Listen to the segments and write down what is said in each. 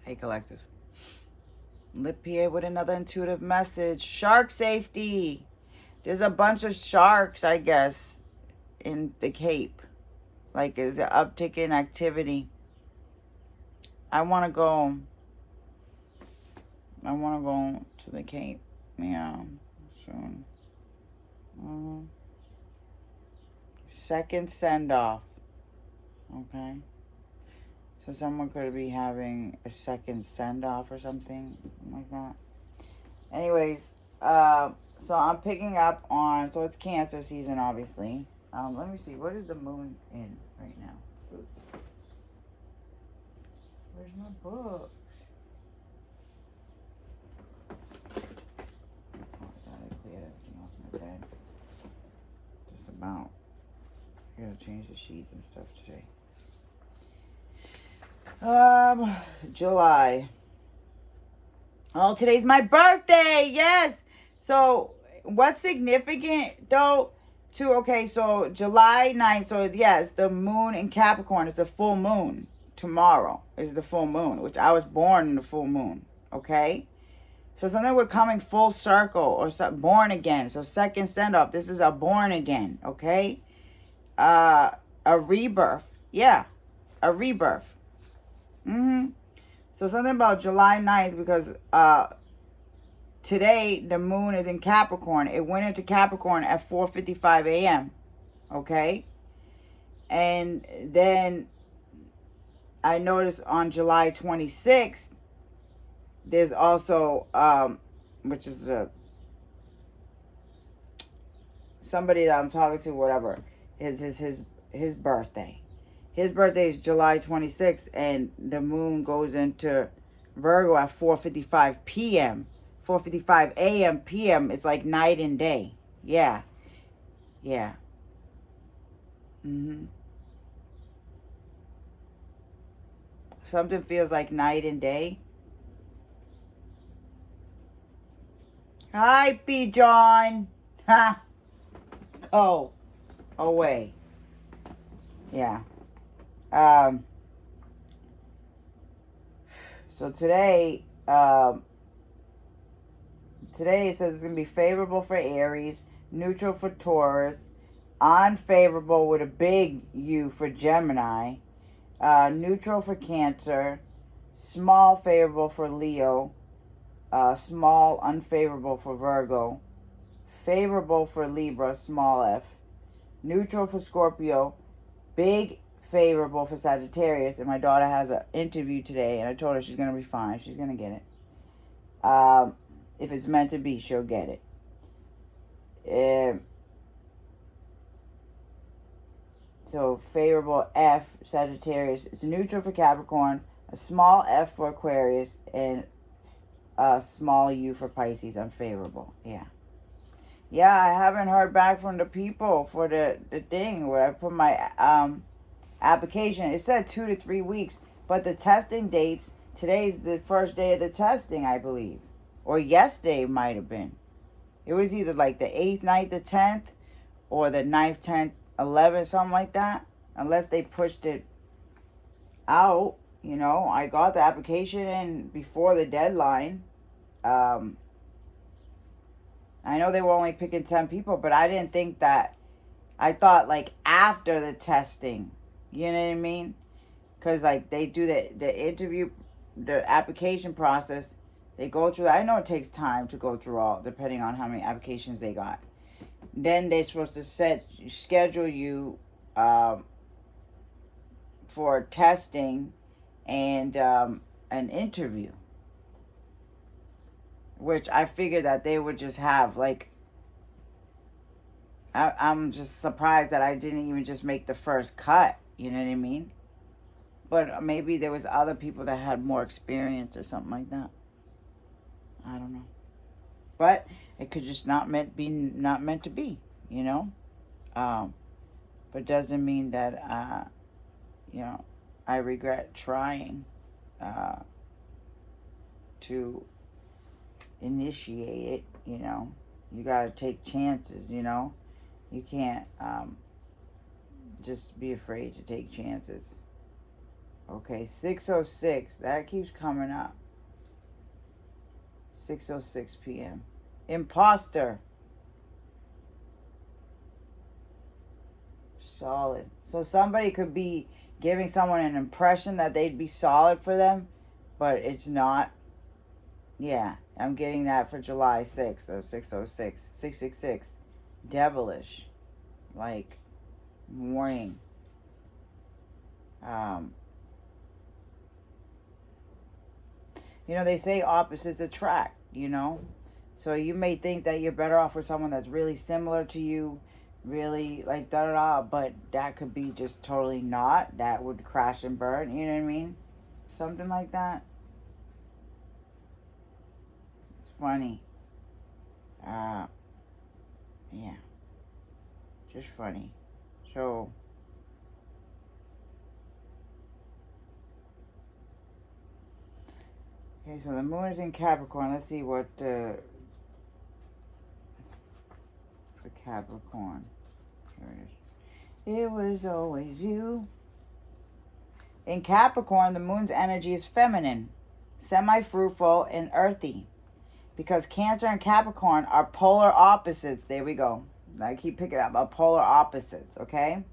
Hey, collective. Lip here with another intuitive message. Shark safety. There's a bunch of sharks, I guess, in the Cape. Like, there's an uptick in activity. I want to go. I want to go to the Cape. Yeah, soon. Second send off. Okay. So someone could be having a second send off or something like that. Anyways, so I'm picking up on, so it's Cancer season, obviously. Let me see, what is the moon in right now? Where's my books? Oh, I gotta clear everything off my bed. Just about. I gotta change the sheets and stuff today. July. Oh, today's my birthday. Yes. So, what's significant though? So July 9th. So, yes, the moon in Capricorn is a full moon. Tomorrow is the full moon, which I was born in the full moon. Okay. So, something we're coming full circle or born again. So, second send off. This is a born again. Okay. A rebirth. Yeah. A rebirth. So something about July 9th because today the moon is in Capricorn. It went into Capricorn at 4:55 a.m. Okay? And then I noticed on July 26th there's also which is somebody that I'm talking to, whatever, his birthday. His birthday is July 26th, and the moon goes into Virgo at 4:55 p.m. 4:55 a.m. p.m. It's like night and day. Yeah. Yeah. Something feels like night and day. Hi, P. John. Ha. Go away. Yeah. So today it says it's going to be favorable for Aries, neutral for Taurus, unfavorable with a big U for Gemini, neutral for Cancer, small favorable for Leo, small unfavorable for Virgo, favorable for Libra, small f, neutral for Scorpio, big favorable for Sagittarius. And my daughter has an interview today, and I told her she's going to be fine. She's going to get it. If it's meant to be, she'll get it. So favorable F, Sagittarius. It's neutral for Capricorn, a small F for Aquarius, and a small U for Pisces. Unfavorable. Yeah. Yeah, I haven't heard back from the people for the thing where I put my application. It said 2 to 3 weeks, but the testing dates, today's the first day of the testing, I believe. Or yesterday might have been. It was either like the 8th, 9th, the 10th, or the 9th, 10th, 11th, something like that. Unless they pushed it out, I got the application in before the deadline. I know they were only picking 10 people, but I didn't think that. I thought like after the testing, you know what I mean? Because like they do the interview, the application process. They go through. I know it takes time to go through all, depending on how many applications they got. Then they're supposed to schedule you for testing and an interview, which I figured that they would just have like. I'm just surprised that I didn't even just make the first cut. You know what I mean? But maybe there was other people that had more experience or something like that. I don't know. But it could just not meant to be, But doesn't mean that I regret trying to initiate it. You gotta take chances. You can't just be afraid to take chances. Okay, 6:06. That keeps coming up. 6:06 p.m. Imposter. Solid. So somebody could be giving someone an impression that they'd be solid for them, but it's not. Yeah, I'm getting that for July 6th or 6:06. 666. Devilish. Like, warning. Um, they say opposites attract, So you may think that you're better off with someone that's really similar to you, really like da da da, but that could be just totally not. That would crash and burn, you know what I mean? Something like that. It's funny. Uh, yeah, just funny. So, okay, so the moon is in Capricorn. Let's see what for Capricorn. Here it is. It was always you. In Capricorn, the moon's energy is feminine, semi-fruitful, and earthy. Because Cancer and Capricorn are polar opposites. There we go. I keep picking up about polar opposites, okay?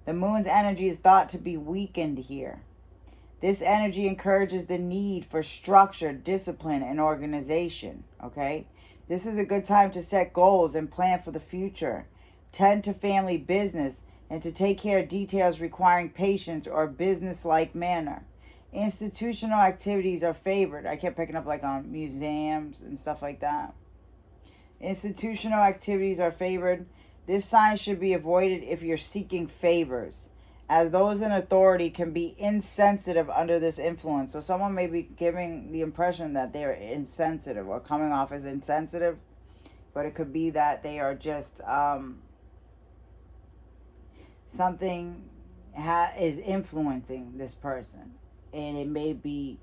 The moon's energy is thought to be weakened here. This energy encourages the need for structure, discipline, and organization, okay? This is a good time to set goals and plan for the future. Tend to family business and to take care of details requiring patience or business-like manner. Institutional activities are favored. I kept picking up like on museums and stuff like that. Institutional activities are favored. This sign should be avoided if you're seeking favors, as those in authority can be insensitive under this influence. So someone may be giving the impression that they're insensitive or coming off as insensitive, but it could be that they are just something is influencing this person, and it may be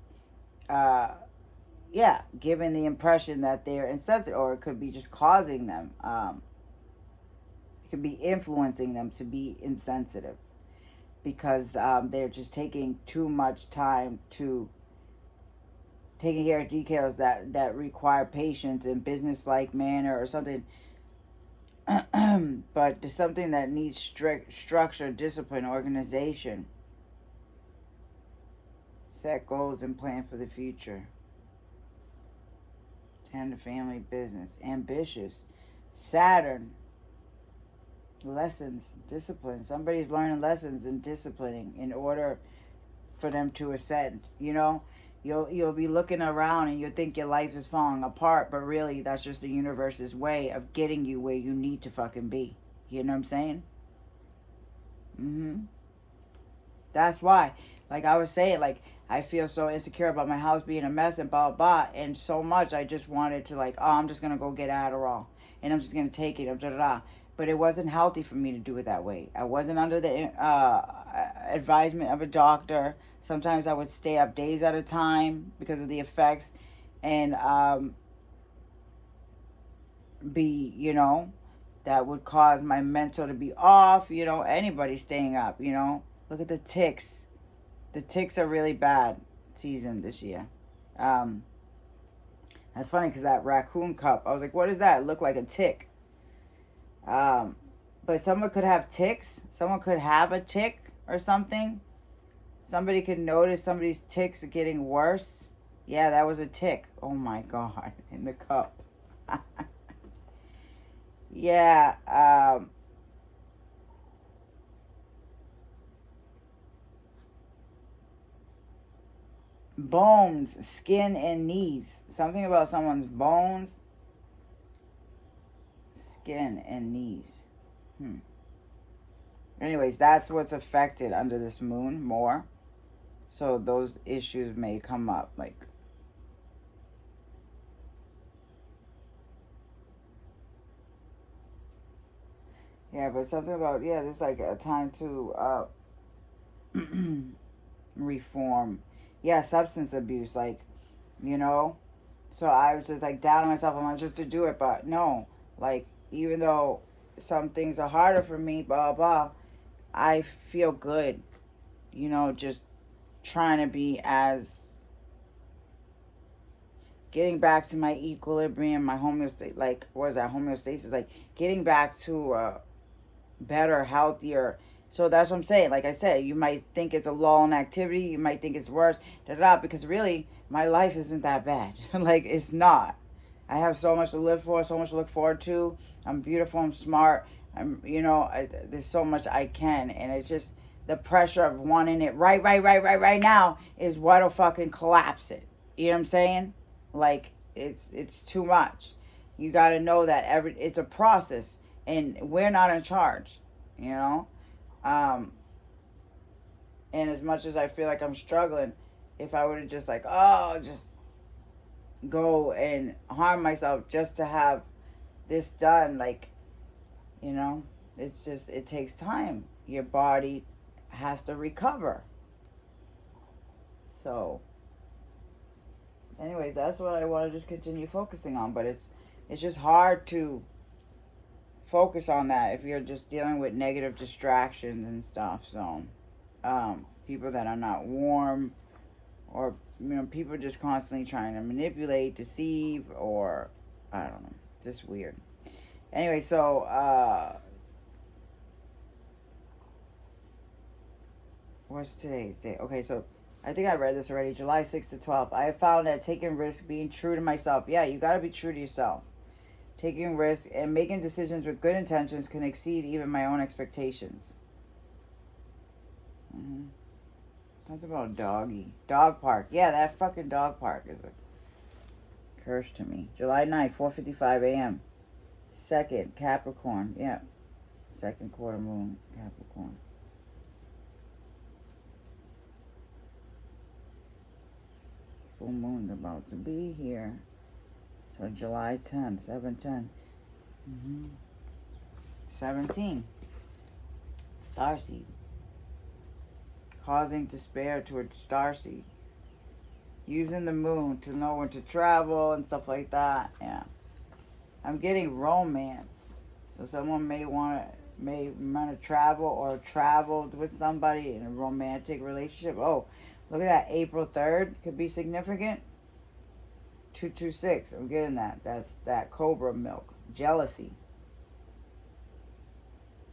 giving the impression that they're insensitive, or it could be just causing them it could be influencing them to be insensitive, because they're just taking too much time to taking care of details that require patience and business-like manner or something. But there's something that needs strict structure, discipline, organization. Set goals and plan for the future. Tend to family business. Ambitious. Saturn. Lessons, discipline. Somebody's learning lessons and disciplining in order for them to ascend. You'll be looking around and you'll think your life is falling apart, but really that's just the universe's way of getting you where you need to fucking be. You know what I'm saying? That's why, like I was saying, like I feel so insecure about my house being a mess and blah blah, and so much I just wanted to I'm just gonna go get Adderall and I'm just gonna take it. But it wasn't healthy for me to do it that way. I wasn't under the advisement of a doctor. Sometimes I would stay up days at a time because of the effects, and that would cause my mental to be off. Anybody staying up. Look at the ticks. The ticks are really bad season this year. That's funny because that raccoon cup, I was like, what is that? It looked like a tick. But someone could have ticks. Someone could have a tick or something. Somebody could notice somebody's ticks are getting worse. Yeah, that was a tick. Oh my God, in the cup. Yeah. Bones, skin, and knees. Something about someone's bones, skin, and knees. Anyways, that's what's affected under this moon more. So those issues may come up. Yeah, but something about, there's like a time to reform. Yeah, substance abuse, So I was just down on myself. I wanted just to do it, but no. Even though some things are harder for me, blah, blah, I feel good, just trying to be as getting back to my equilibrium, my homeostasis, like, what is that, homeostasis, like, getting back to better, healthier. So that's what I'm saying. Like I said, you might think it's a lull in activity, you might think it's worse, because really, my life isn't that bad. Like, it's not. I have so much to live for, so much to look forward to. I'm beautiful, I'm smart, there's so much I can, and it's just the pressure of wanting it right now is what'll fucking collapse it. You know what I'm saying? Like, it's too much. You got to know that it's a process, and we're not in charge. You know, and as much as I feel like I'm struggling, if I were to just like, just go and harm myself just to have this done, like, it's just, it takes time. Your body has to recover. So anyways, that's what I want to just continue focusing on. But it's just hard to focus on that if you're just dealing with negative distractions and stuff. So people that are not warm, or people just constantly trying to manipulate, deceive, or I don't know, just weird. Anyway, so what's today's date? Okay, so I think I read this already. July 6th to 12th. I have found that taking risks, being true to myself. Yeah, you got to be true to yourself. Taking risks and making decisions with good intentions can exceed even my own expectations. Talked about dog park. Yeah, that fucking dog park is a curse to me. July 9th, 4:55 a.m. Second, Capricorn. Yeah, second quarter moon, Capricorn. Full moon about to be here. So July 10th, 7/10. 17. Starseed. Causing despair towards starseed. Using the moon to know when to travel and stuff like that. Yeah. I'm getting romance. So someone may want to travel, or traveled with somebody in a romantic relationship. Oh, look at that. April 3rd could be significant. 226. I'm getting that. That's that cobra milk. Jealousy.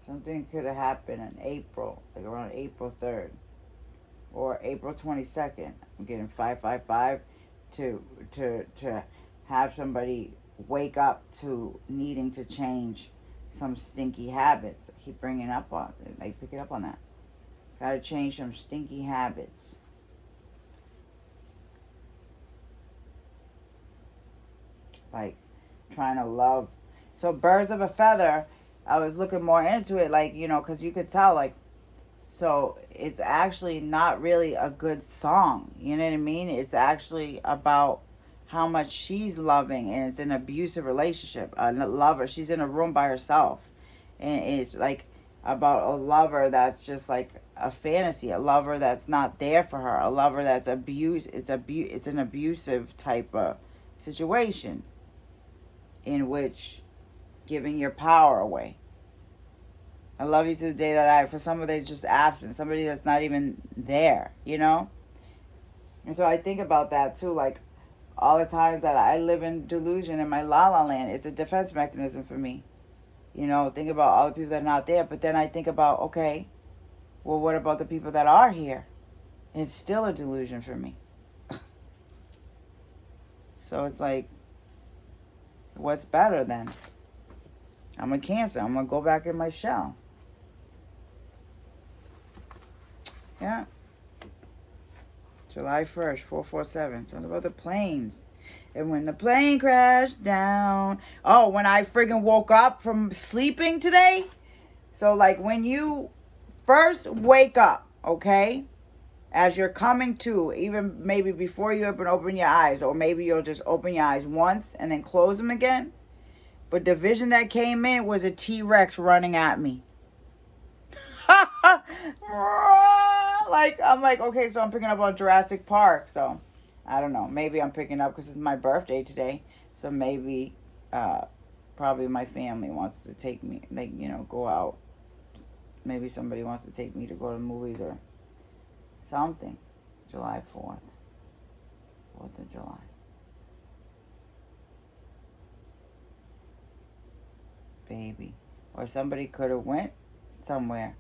Something could have happened in April, like around April 3rd. Or April 22nd. I'm getting 555 to have somebody wake up to needing to change some stinky habits. I keep bringing up on it. Like, picking up on that. Gotta change some stinky habits. Like, trying to love. So birds of a feather, I was looking more into it, like, because you could tell, like, so it's actually not really a good song. You know what I mean? It's actually about how much she's loving, and it's an abusive relationship. A lover, she's in a room by herself, and it's like about a lover that's just like a fantasy, a lover that's not there for her, a lover that's abused. It's an abusive type of situation in which giving your power away. I love you to the day that I, for somebody that's just absent, somebody that's not even there, And so I think about that too, like all the times that I live in delusion in my la la land, it's a defense mechanism for me. Think about all the people that are not there, but then I think about, okay, well, what about the people that are here? And it's still a delusion for me. So it's like, what's better then? I'm a Cancer. I'm going to go back in my shell. Yeah. July 1st, 447. Something about the planes. And when the plane crashed down. Oh, when I friggin' woke up from sleeping today. So, like, when you first wake up, okay? As you're coming to, even maybe before you open your eyes. Or maybe you'll just open your eyes once and then close them again. But the vision that came in was a T-Rex running at me. Like, I'm like, okay, so I'm picking up on Jurassic Park. So, I don't know. Maybe I'm picking up because it's my birthday today. So maybe, probably my family wants to take me, like, go out. Maybe somebody wants to take me to go to the movies or something. July 4th. 4th of July. Baby. Or somebody could have went somewhere.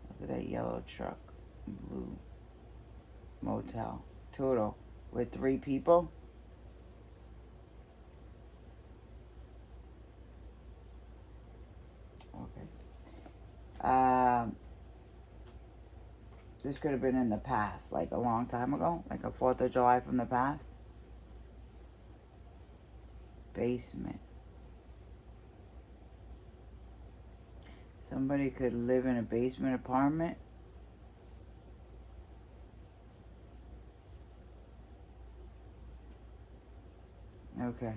Look at that yellow truck. Blue motel. Total. With 3 people. Okay. This could have been in the past, like a long time ago, like a 4th of July from the past. Basement. Somebody could live in a basement apartment. Okay.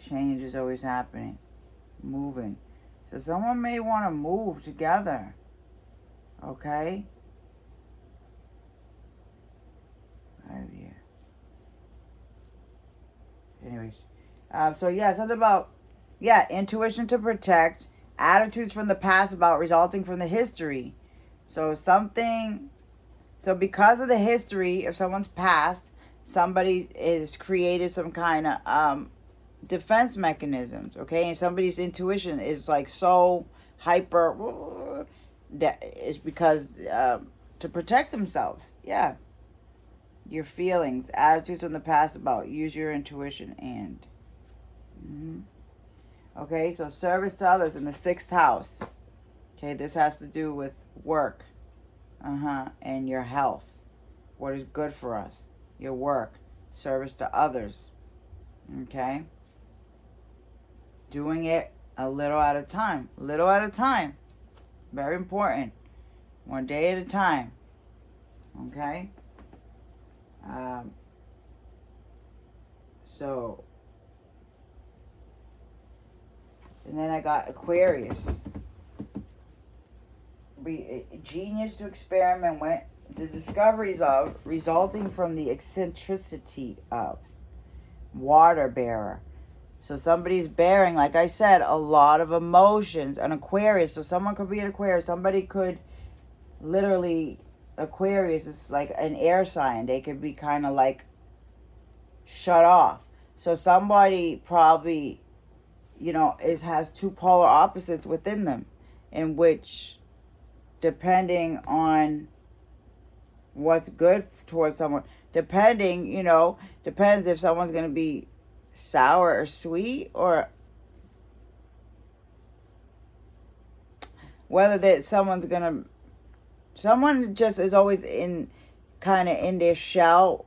Change is always happening. Moving. So someone may want to move together. Okay? 5 years. Anyways. So yeah, something about, intuition to protect. Attitudes from the past about resulting from the history. So because of the history of someone's past, somebody is created some kind of defense mechanisms, okay? And somebody's intuition is like so hyper, that is because to protect themselves. Yeah. Your feelings, attitudes from the past about use your intuition and. Okay, so service to others in the 6th house. Okay, this has to do with work. And your health. What is good for us. Your work. Service to others. Okay? Doing it a little at a time. Little at a time. Very important. One day at a time. Okay? And then I got Aquarius. Genius to experiment with the discoveries of, resulting from the eccentricity of. Water bearer. So somebody's bearing, like I said, a lot of emotions. An Aquarius. So someone could be an Aquarius. Somebody could literally, Aquarius is like an air sign. They could be kind of like shut off. So somebody probably, has 2 polar opposites within them, in which, depending on what's good towards someone, depends if someone's going to be sour or sweet, or whether that someone just is always in their shell,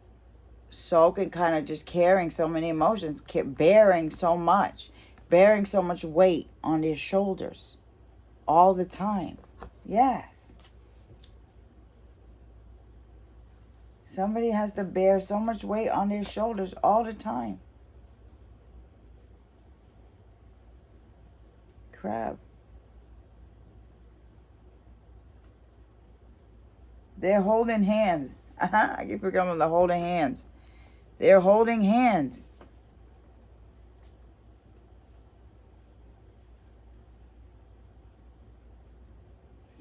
sulk, and kind of just carrying so many emotions, bearing so much weight on their shoulders all the time. Yes. Somebody has to bear so much weight on their shoulders all the time. Crap. They're holding hands. I keep forgetting the holding hands. They're holding hands.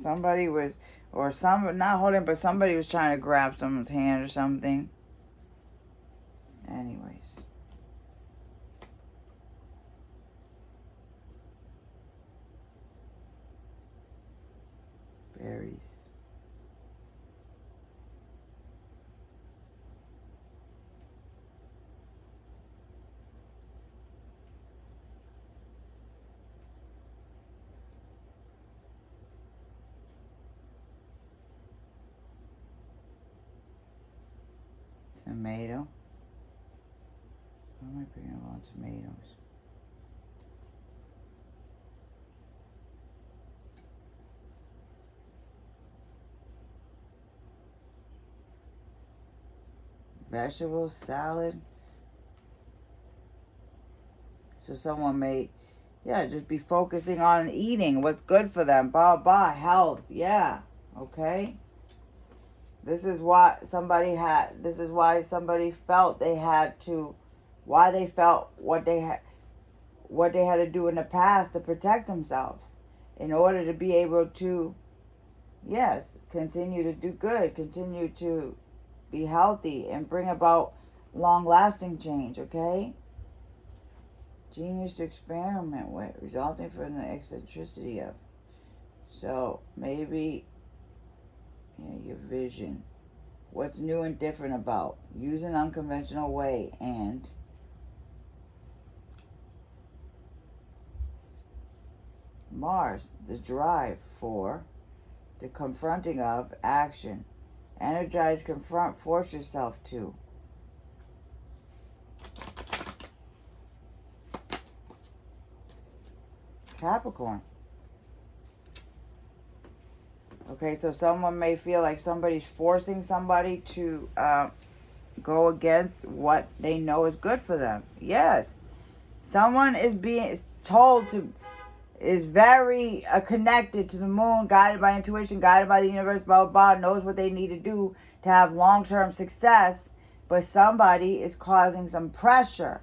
Somebody was, not holding, but somebody was trying to grab someone's hand or something. Anyways. Berries. Tomato. What am I picking up on tomatoes? Vegetables, salad. So someone may, just be focusing on eating what's good for them. Health. Yeah. Okay. This is why somebody felt they had to, why they felt what they had to do in the past to protect themselves, in order to be able to, continue to do good, continue to be healthy, and bring about long-lasting change, okay? Genius to experiment with, resulting from the eccentricity of. So, maybe your vision. What's new and different about? Use an unconventional way and Mars, the drive for the confronting of action. Energize, confront, force yourself to. Capricorn. Okay, so someone may feel like somebody's forcing somebody to go against what they know is good for them. Yes. Someone is being told to, is very connected to the moon, guided by intuition, guided by the universe, blah, blah, blah, knows what they need to do to have long-term success, but somebody is causing some pressure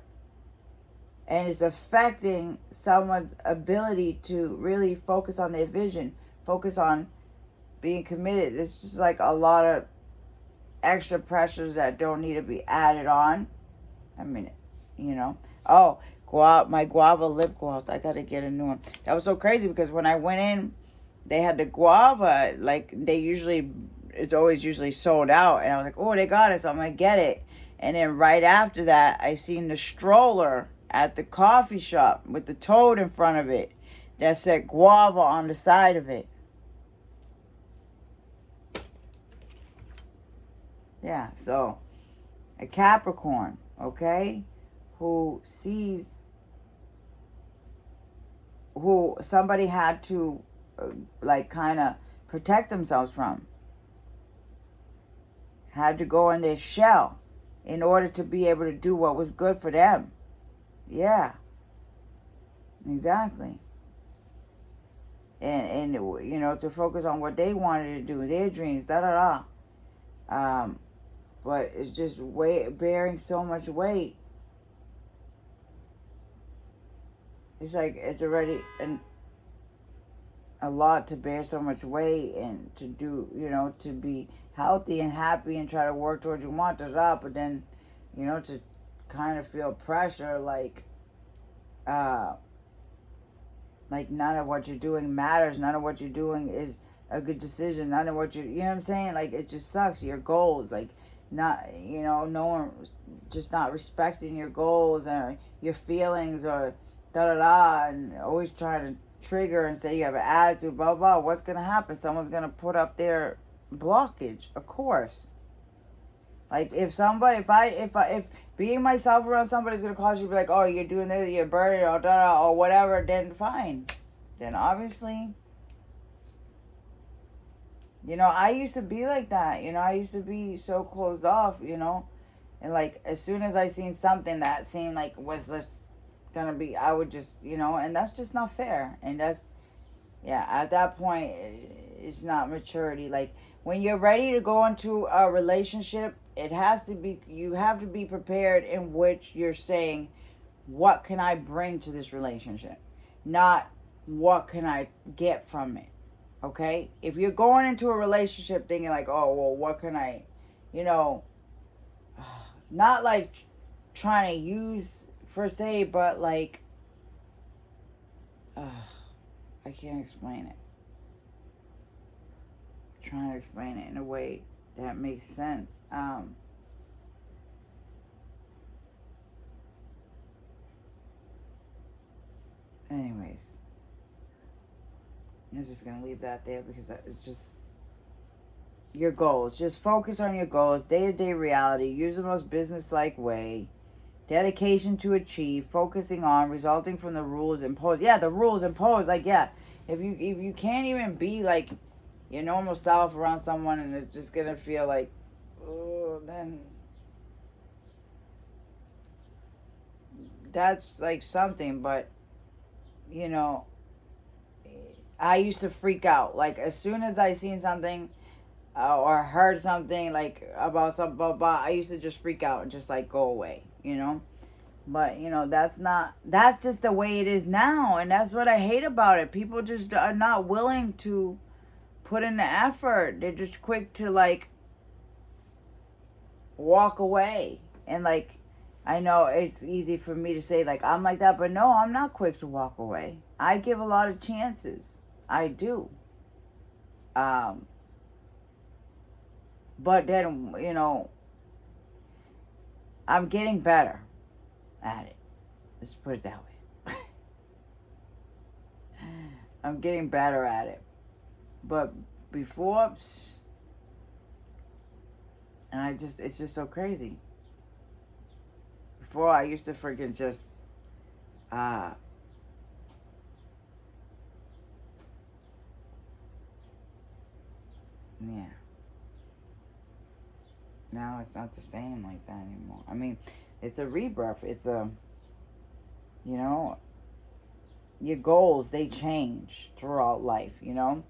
and is affecting someone's ability to really focus on their vision, focus on being committed. It's just like a lot of extra pressures that don't need to be added on. I mean, Oh, my guava lip gloss. I gotta get a new one. That was so crazy because when I went in, they had the guava. Like, it's always usually sold out. And I was like, oh, they got it, so I'm gonna get it. And then right after that, I seen the stroller at the coffee shop with the toad in front of it that said guava on the side of it. Yeah, so a Capricorn, okay, who somebody had to kind of protect themselves from, had to go in their shell in order to be able to do what was good for them. Yeah, exactly. And to focus on what they wanted to do, their dreams, but it's just bearing so much weight. It's like it's already a lot to bear so much weight and to do, to be healthy and happy and try to work towards you want, but then, to kind of feel pressure like none of what you're doing matters. None of what you're doing is a good decision. None of what you know what I'm saying? Like, it just sucks. Your goals, like, not, no one just not respecting your goals or your feelings or and always trying to trigger and say you have an attitude, blah, blah. What's going to happen? Someone's going to put up their blockage, of course. Like, if being myself around somebody's going to cause you to be like, oh, you're doing this, you're burning, or whatever, then fine. Then obviously, I used to be like that. I used to be so closed off, and like, as soon as I seen something that seemed like was this gonna be, I would just, and that's just not fair. And that's, at that point, it's not maturity. Like, when you're ready to go into a relationship, you have to be prepared in which you're saying, what can I bring to this relationship? Not what can I get from it. Okay? If you're going into a relationship thinking like, oh, well, what can I, not like trying to use per se, but like, I can't explain it. I'm trying to explain it in a way that makes sense. Anyways, I'm just gonna leave that there because it's just your goals. Just focus on your goals, day-to-day reality. Use the most business-like way. Dedication to achieve, focusing on, resulting from the rules imposed. Yeah, the rules imposed. Like, yeah, if you can't even be like your normal self around someone, and it's just gonna feel like, oh, then that's like something. But I used to freak out. Like, as soon as I seen something or heard something like about some blah blah, I used to just freak out and just like go away. But that's just the way it is now, and that's what I hate about it. People just are not willing to put in the effort. They're just quick to like walk away. And like, I know it's easy for me to say like I'm like that, but no, I'm not quick to walk away. I give a lot of chances. I do. But then, you know, I'm getting better at it. Let's put it that way. I'm getting better at it. But before, and it's just so crazy. Before, I used to freaking just, uh, yeah. Now it's not the same like that anymore. I mean, it's a rebirth. It's a, you know, your goals, they change throughout life, you know?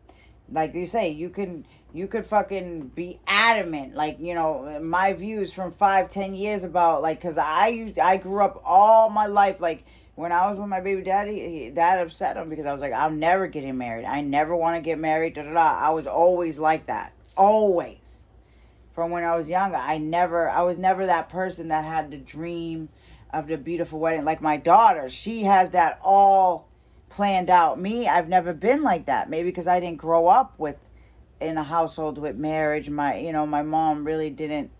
Like you say, you could fucking be adamant, like, you know, my views from 5-10 years about, like, because I grew up all my life, like, when I was with my baby daddy, that upset him because I was like, I'm never getting married, I never want to get married, da da da. I was always like that, always. From when I was younger, I was never that person that had the dream of the beautiful wedding. Like my daughter, she has that all planned out. Me, I've never been like that. Maybe because I didn't grow up with in a household with marriage. My mom really didn't,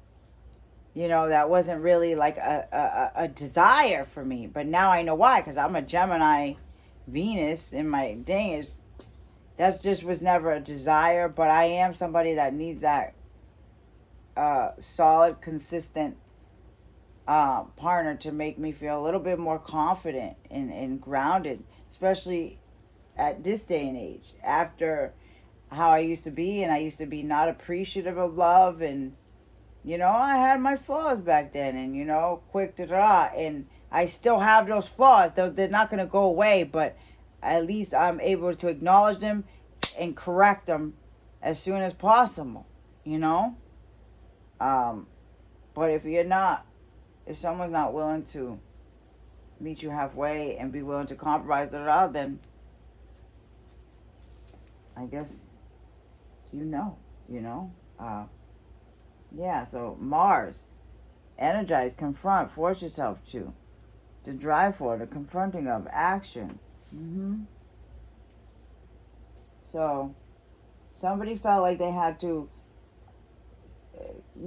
that wasn't really like a desire for me. But now I know why, because I'm a Gemini Venus, and my thing is that just was never a desire. But I am somebody that needs that solid, consistent partner to make me feel a little bit more confident and grounded, especially at this day and age. After how I used to be, and I used to be not appreciative of love, and I had my flaws back then, and quick to draw, and I still have those flaws. They're not going to go away, but at least I'm able to acknowledge them and correct them as soon as possible. You know. But if someone's not willing to meet you halfway and be willing to compromise it out, then I guess you know. You know. Yeah. So Mars, energize, confront, force yourself to drive for, the confronting of action. So somebody felt like they had to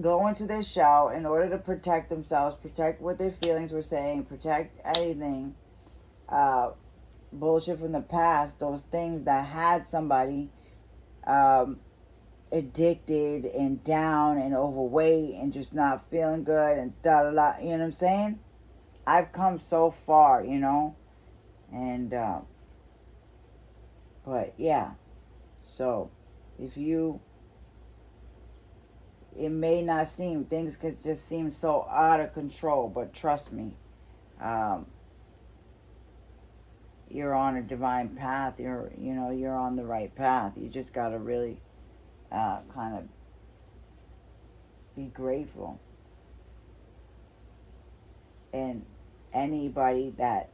go into this shell in order to protect themselves, protect what their feelings were saying, protect anything, bullshit from the past, those things that had somebody addicted and down and overweight and just not feeling good and da da da. You know what I'm saying? I've come so far, and but yeah. So if you, it may not seem, things could just seem so out of control, but trust me, you're on a divine path. You're on the right path. You just gotta really kind of be grateful. And anybody that,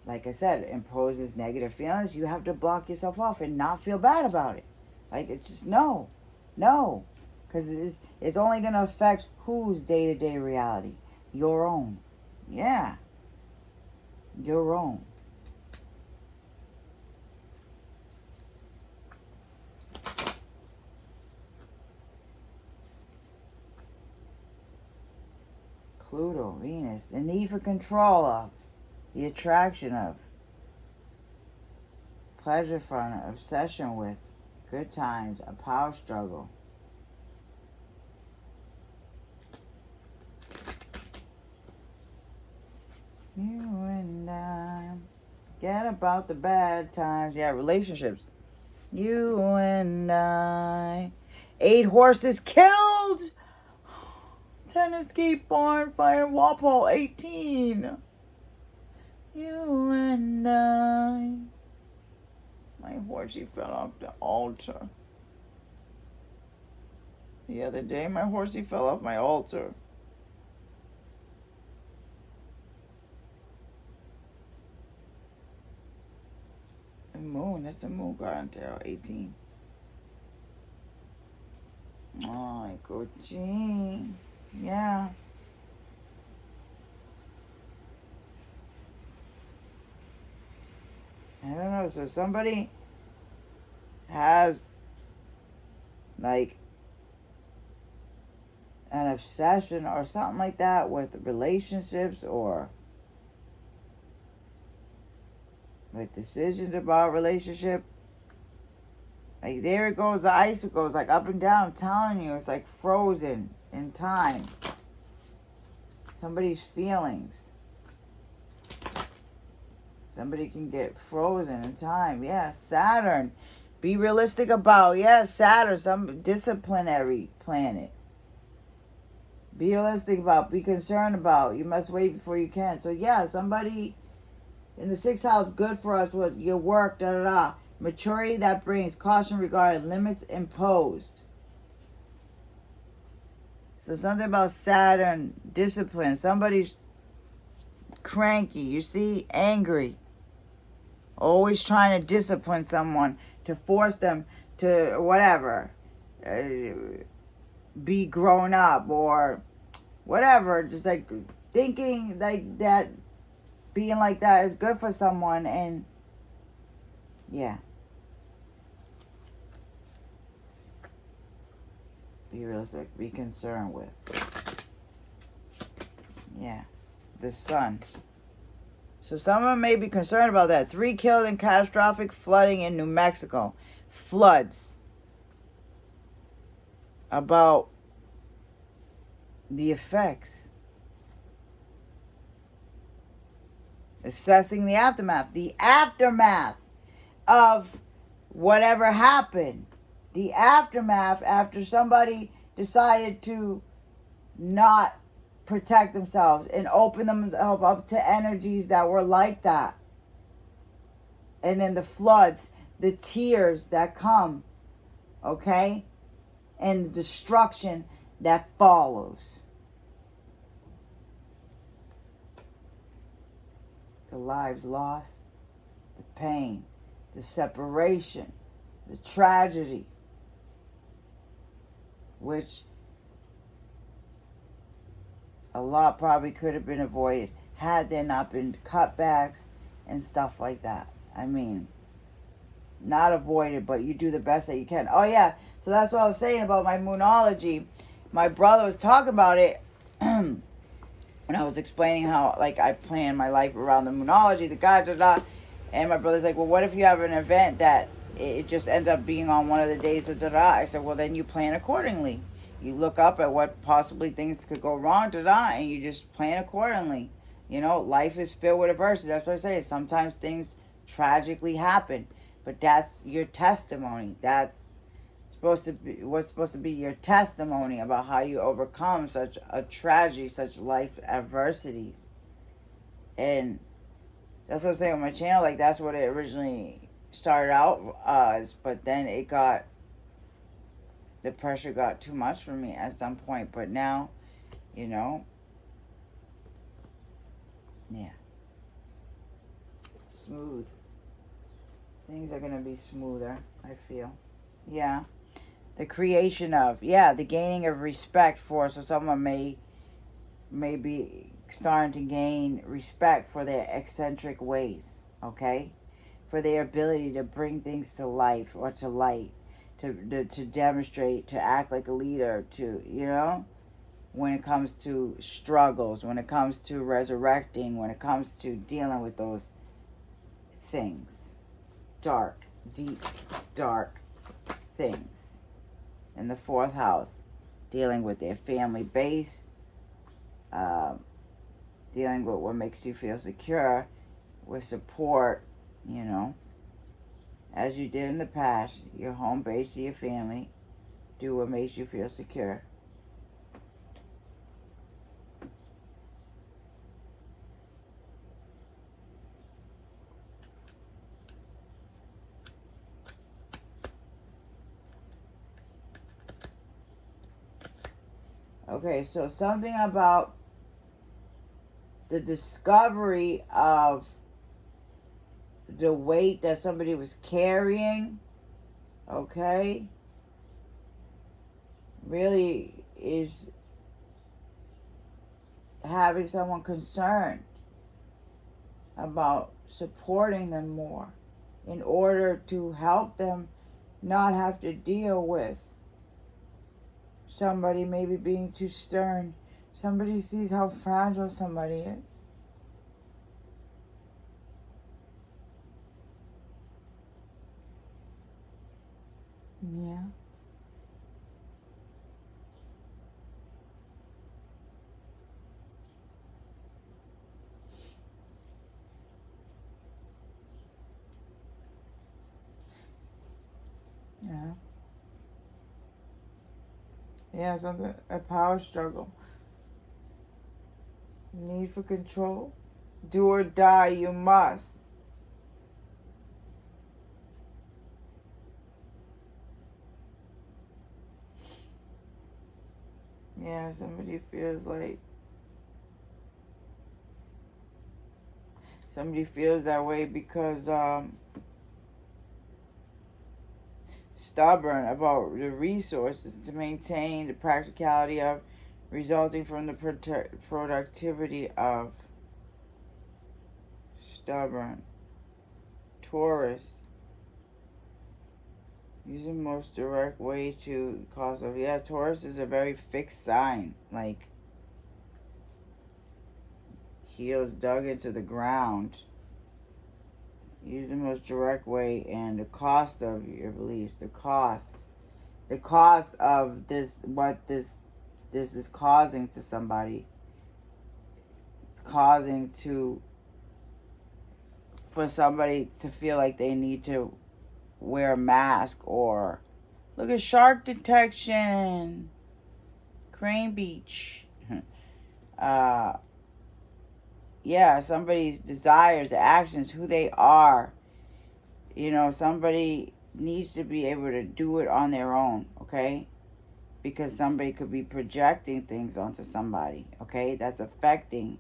like I said, imposes negative feelings, you have to block yourself off and not feel bad about it. Like, it's just no, because it's only gonna affect whose day-to-day reality? Your own. Yeah, your own. Pluto, Venus, the need for control of, the attraction of, pleasure fun, obsession with, good times, a power struggle. You and I, forget about the bad times. Yeah, relationships. You and I. 8 horses killed. Tennessee Barn Fire Walpole 18. You and I. My horsey fell off the altar. The other day, my horsey fell off my altar. The moon, that's the moon, God, until 18. Ay, cochín. Yeah. I don't know. So somebody has like an obsession or something like that with relationships or like decisions about relationship. Like there it goes, the icicles like up and down. I'm telling you, it's like frozen in time. Somebody's feelings. Somebody can get frozen in time. Yeah, Saturn. Be realistic about, yeah, Saturn, some disciplinary planet. Be realistic about, be concerned about. You must wait before you can. So yeah, somebody in the sixth house, good for us with your work, da da da. Maturity that brings caution regarding limits imposed. So something about Saturn, discipline. Somebody's cranky, you see, angry. Always trying to discipline someone, to force them to whatever. Be grown up or whatever. Just like thinking like that, being like that is good for someone. And yeah. Be realistic. Be concerned with. Yeah. The sun. So someone may be concerned about that. 3 killed in catastrophic flooding in New Mexico. Floods. About the effects. Assessing the aftermath. The aftermath of whatever happened. The aftermath after somebody decided to not protect themselves and open themselves up to energies that were like that. And then the floods, the tears that come, okay? And the destruction that follows. The lives lost, the pain, the separation, the tragedy, which a lot probably could have been avoided had there not been cutbacks and stuff like that. I mean, not avoided, but you do the best that you can. Oh yeah, so that's what I was saying about my moonology. My brother was talking about it when I was explaining how like I plan my life around the moonology, the God, da, da. And my brother's like, well, what if you have an event that it just ends up being on one of the days, da, da, da. I said, well, then you plan accordingly. You look up at what possibly things could go wrong, da, da, and you just plan accordingly. You know, life is filled with adversity. That's what I say. Sometimes things tragically happen, but that's your testimony. That's supposed to be what's supposed to be your testimony about how you overcome such a tragedy, such life adversities. And that's what I'm saying on my channel. Like that's what it originally started out as, but then the pressure got too much for me at some point. But now, you know, yeah, smooth. Things are gonna be smoother, I feel. Yeah. The creation of, yeah, the gaining of respect for, so someone may be starting to gain respect for their eccentric ways, okay? For their ability to bring things to life or to light, to demonstrate, to act like a leader, to, you know, when it comes to struggles, when it comes to resurrecting, when it comes to dealing with those things. Dark, deep, dark things. In the 4th house, dealing with their family base, dealing with what makes you feel secure, with support, you know, as you did in the past, your home base, your family, do what makes you feel secure. Okay, so something about the discovery of the weight that somebody was carrying, okay? really is having someone concerned about supporting them more in order to help them not have to deal with somebody maybe being too stern. Somebody sees how fragile somebody is. Yeah. Yeah. Yeah, something, a power struggle. Need for control. Do or die, you must. Yeah, somebody feels like somebody feels that way because stubborn about the resources to maintain the practicality of resulting from the productivity of stubborn Taurus. Use the most direct way to cause of. Yeah, Taurus is a very fixed sign. Like, heels dug into the ground. Use the most direct way, and the cost of your beliefs. The cost of this, what this is causing to somebody. It's causing for somebody to feel like they need to wear a mask or look at shark detection, Crane Beach. uh yeah, somebody's desires, actions, who they are. Somebody needs to be able to do it on their own, okay? Because somebody could be projecting things onto somebody, okay? That's affecting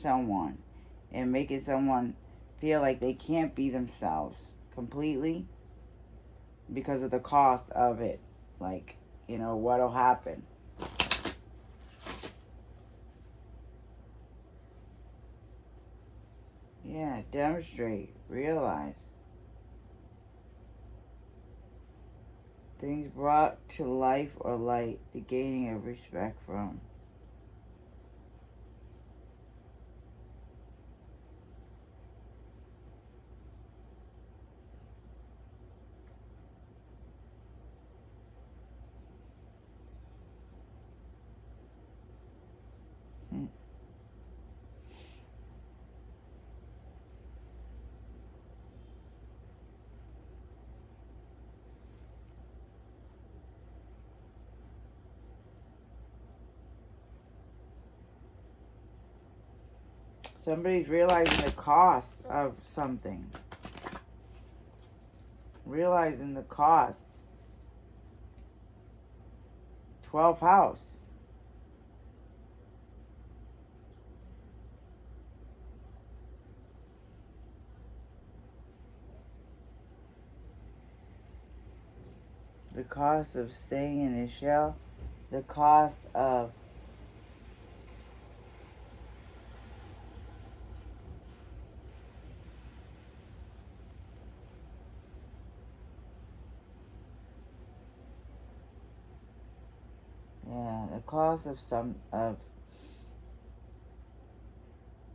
someone and making someone feel like they can't be themselves completely because of the cost of it. Like, what'll happen. Yeah, demonstrate, realize. Things brought to life or light, the gaining of respect from. Hmm. Somebody's realizing the cost of something. Realizing the cost. 12th house. The cost of staying in his shell. The cost of the cost of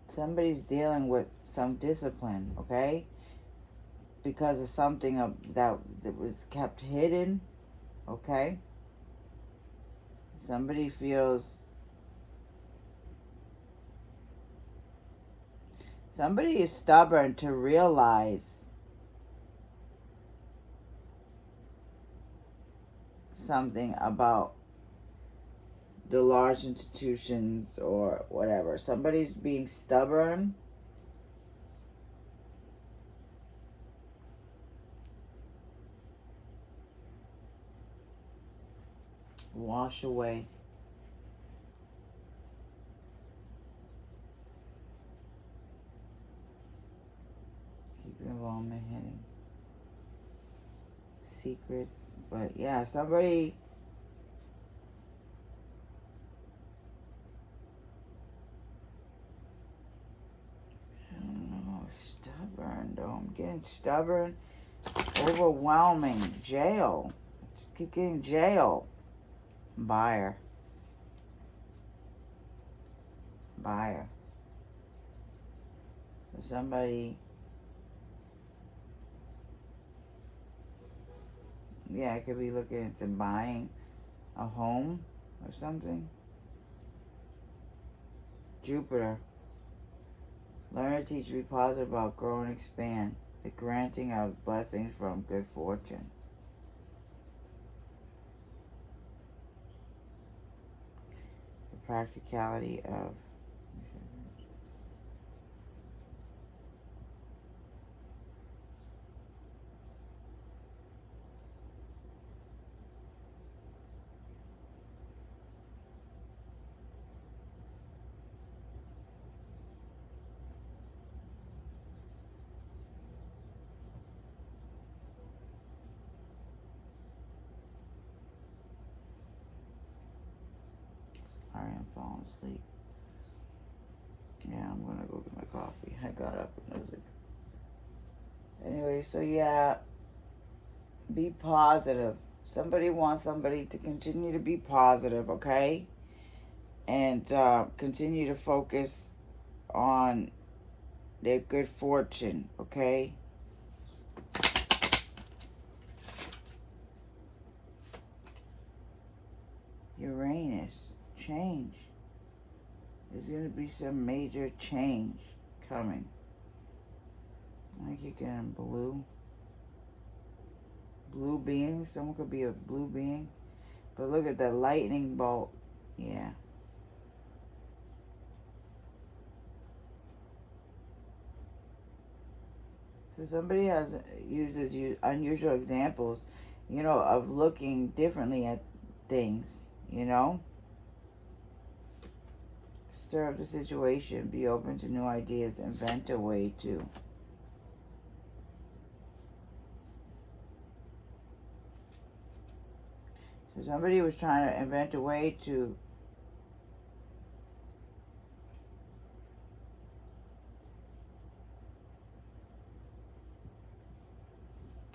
somebody's dealing with some discipline, okay? Because of something that was kept hidden, okay? Somebody is stubborn to realize something about the large institutions or whatever. Somebody's being stubborn. Wash away. Keep your involvement hidden. secrets. But yeah, somebody... I don't know, stubborn though. I'm getting stubborn. Overwhelming. Jail. Just keep getting jail. Buyer. Buyer. So somebody... Yeah, I could be looking into buying a home or something. Jupiter. Learn to teach, be positive about, grow and expand. The granting of blessings from good fortune. The practicality of... Sorry, I'm falling asleep. Yeah, I'm gonna go get my coffee. I got up and I was like... Anyway, so yeah, be positive. Somebody wants somebody to continue to be positive, okay? And continue to focus on their good fortune, okay? Uranus, change. There's going to be some major change coming. I keep getting blue. Blue being. Someone could be a blue being. But look at the lightning bolt. Yeah. So somebody uses unusual examples, of looking differently at things, Stir up the situation. Be open to new ideas. Invent a way to. So somebody was trying to invent a way to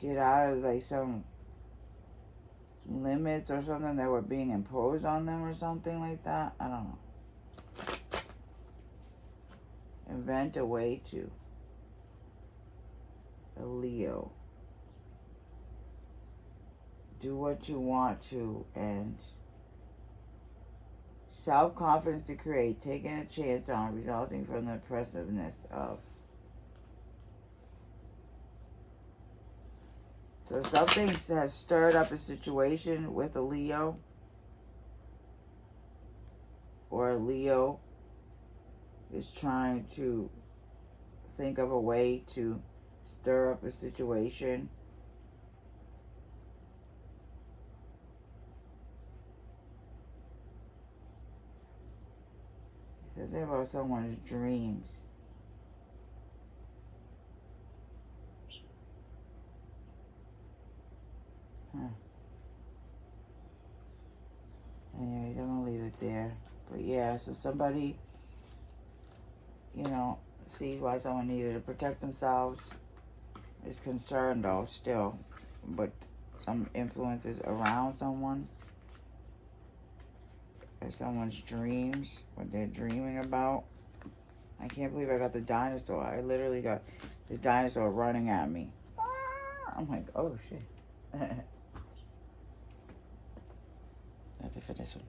get out of like some limits or something that were being imposed on them or something like that. I don't know. Invent a way to. A Leo. Do what you want to, and self-confidence to create, taking a chance on, resulting from the impressiveness of. So something has stirred up a situation with a Leo, or a Leo is trying to think of a way to stir up a situation. Because they're about someone's dreams. Anyways, I'm gonna leave it there. But yeah, so somebody, sees why someone needed to protect themselves, is concerned though still, but some influences around someone, or someone's dreams, what they're dreaming about. I can't believe I got the dinosaur. I literally got the dinosaur running at me. I'm like, oh shit. That's it for this one.